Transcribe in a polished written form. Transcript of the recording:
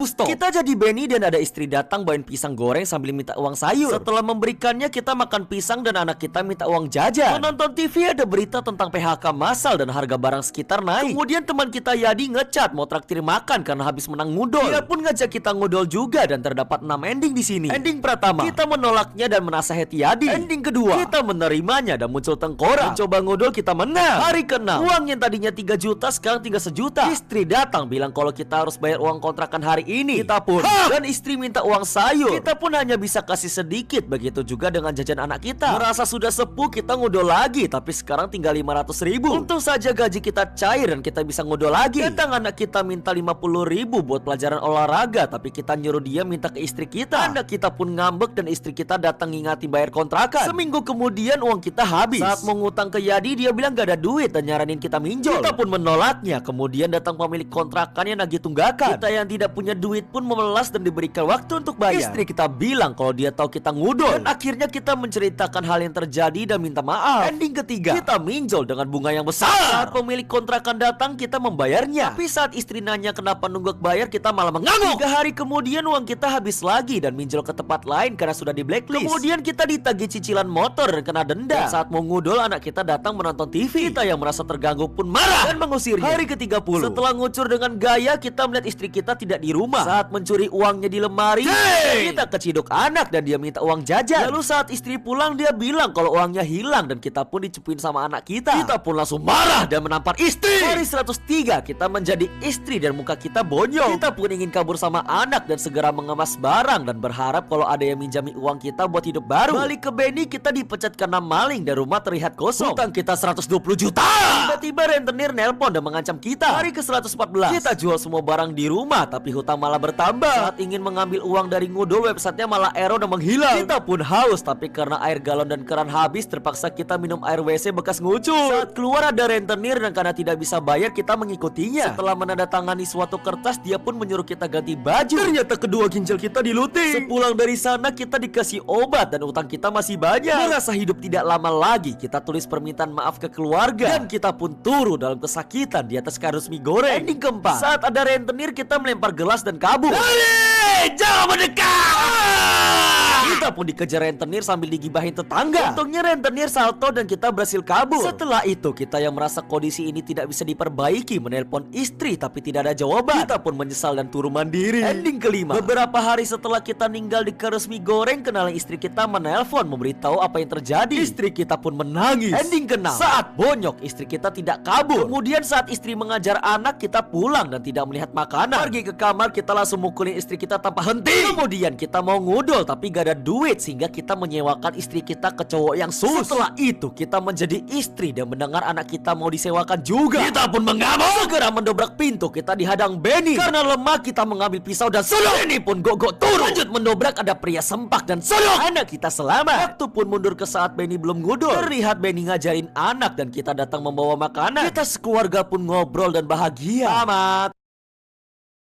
Kita jadi Benny dan ada istri datang bawain pisang goreng sambil minta uang sayur. Setelah memberikannya, kita makan pisang dan anak kita minta uang jajan. Menonton TV ada berita tentang PHK massal dan harga barang sekitar naik. Kemudian teman kita Yadi ngecat mau traktir makan karena habis menang ngudol. Dia pun ngajak kita ngudol juga dan terdapat 6 ending di sini. Ending pertama, kita menolaknya dan menasehati Yadi. Ending kedua, kita menerimanya dan muncul tengkorak. Mencoba ngudol, kita menang. Hari ke-6, uang yang tadinya 3 juta sekarang tinggal 1 juta. Istri datang bilang kalau kita harus bayar uang kontrakan hari ini. Kita pun dan istri minta uang sayur. Kita pun hanya bisa kasih sedikit. Begitu juga dengan jajan anak kita. Merasa sudah sepuh, kita ngudol lagi, tapi sekarang tinggal 500.000. Untung saja gaji kita cair dan kita bisa ngudol lagi. Datang anak kita minta 50.000 buat pelajaran olahraga, tapi kita nyuruh dia minta ke istri kita. Anak kita pun ngambek dan istri kita datang ngingati bayar kontrakan. Seminggu kemudian uang kita habis. Saat mau ngutang ke Yadi, dia bilang gak ada duit dan nyaranin kita minjol. Kita pun menolaknya. Kemudian datang pemilik kontrakan yang nagih tunggakan. Kita yang tidak punya duit pun memelas dan diberikan waktu untuk bayar. Istri kita bilang kalau dia tahu kita ngudol. Dan akhirnya kita menceritakan hal yang terjadi dan minta maaf. Ending ketiga, kita minjol dengan bunga yang besar. Saat pemilik kontrakan datang, kita membayarnya. Tapi saat istri nanya kenapa nunggak bayar, kita malah mengamuk. 3 hari kemudian uang kita habis lagi dan minjol ke tempat lain karena sudah di blacklist. Kemudian kita ditagih cicilan motor dan kena denda. Dan saat mau ngudol, anak kita datang menonton TV. Kita yang merasa terganggu pun marah dan mengusirnya. Hari ke-30, setelah ngucur dengan gaya, kita melihat istri kita tidak di rumah. Saat mencuri uangnya di lemari, kita keciduk anak dan dia minta uang jajan. Lalu saat istri pulang, dia bilang kalau uangnya hilang dan kita pun dicepuin sama anak kita. Kita pun langsung marah dan menampar istri. Hari 103, kita menjadi istri dan muka kita bonyol. Kita pun ingin kabur sama anak dan segera mengemas barang dan berharap kalau ada yang minjami uang kita buat hidup baru. Balik ke Benny, kita dipecat karena maling dan rumah terlihat kosong. Hutang kita 120 juta. Tiba-tiba rentenir nelpon dan mengancam kita. Hari ke-114, kita jual semua barang di rumah tapi hutang malah bertambah. Saat ingin mengambil uang dari ngudol, websitenya malah error dan menghilang. Kita pun haus, tapi karena air galon dan keran habis, terpaksa kita minum air WC bekas ngucur. Saat keluar ada rentenir dan karena tidak bisa bayar, kita mengikutinya. Setelah menandatangani suatu kertas, dia pun menyuruh kita ganti baju. Ternyata kedua ginjal kita diluting. Sepulang dari sana, kita dikasih obat dan utang kita masih banyak. Merasa hidup tidak lama lagi, kita tulis permintaan maaf ke keluarga dan kita pun turun dalam kesakitan di atas kardus mie goreng. Ending keempat, saat ada rentenir, kita melempar gelas dan kabur. Jangan mendekat! Kita pun dikejar rentenir sambil digibahin tetangga. Untungnya rentenir salto dan kita berhasil kabur. Setelah itu, kita yang merasa kondisi ini tidak bisa diperbaiki menelpon istri tapi tidak ada jawaban. Kita pun menyesal dan turun mandiri. Ending kelima, beberapa hari setelah kita ninggal di kardus mie goreng, kenalan istri kita menelpon memberitahu apa yang terjadi. Istri kita pun menangis. Ending keenam, saat bonyok, istri kita tidak kabur. Kemudian saat istri mengajar anak, kita pulang dan tidak melihat makanan. Pergi ke kamar, kita langsung mukulin istri kita tanpa henti. Kemudian kita mau ngudol tapi gak ada duit sehingga kita menyewakan istri kita ke cowok yang sus. Setelah itu kita menjadi istri dan mendengar anak kita mau disewakan juga. Kita pun mengamuk. Segera mendobrak pintu, kita dihadang Benny. Karena lemah kita mengambil pisau dan suluk. Benny pun gogok turun. Lanjut mendobrak, ada pria sempak dan suluk. Anak kita selamat. Waktu pun mundur ke saat Benny belum ngudol. Terlihat Benny ngajarin anak dan kita datang membawa makanan. Kita sekeluarga pun ngobrol dan bahagia. Tamat.